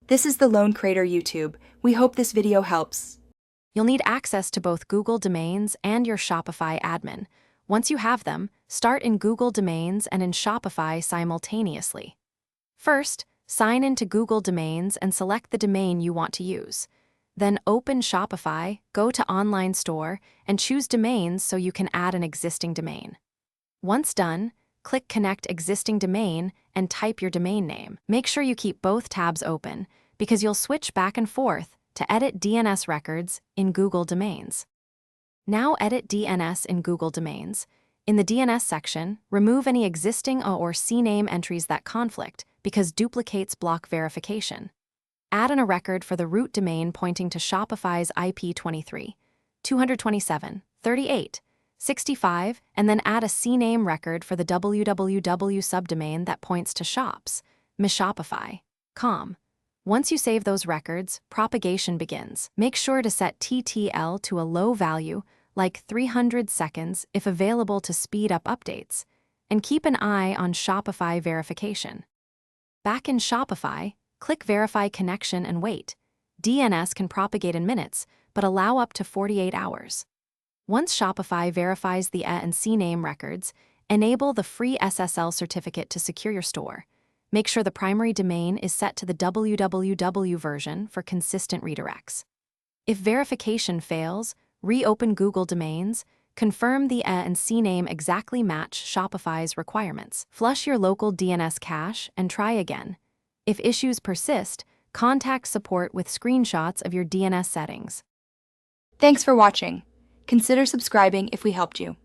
This is the Lone Creator YouTube. We hope this video helps. You'll need access to both Google Domains and your Shopify admin. Once you have them, start in Google Domains and in Shopify simultaneously. First, sign into Google Domains and select the domain you want to use. Then open Shopify, go to Online Store, and choose Domains so you can add an existing domain. Once done, click Connect Existing Domain and type your domain name. Make sure you keep both tabs open because you'll switch back and forth to edit DNS records in Google Domains. Now edit DNS in Google Domains. In the DNS section, remove any existing or CNAME entries that conflict because duplicates block verification. Add in a record for the root domain pointing to Shopify's IP 23, 227, 38, 65, and then add a CNAME record for the www subdomain that points to shops.shopify.com. Once you save those records, propagation begins. Make sure to set TTL to a low value, like 300 seconds if available to speed up updates, and keep an eye on Shopify verification. Back in Shopify, click Verify Connection and wait. DNS can propagate in minutes, but allow up to 48 hours. Once Shopify verifies the and CNAME records, enable the free SSL certificate to secure your store. Make sure the primary domain is set to the www version for consistent redirects. If verification fails, reopen Google Domains, confirm the and CNAME exactly match Shopify's requirements. Flush your local DNS cache and try again. If issues persist, contact support with screenshots of your DNS settings. Thanks for watching. Consider subscribing if we helped you.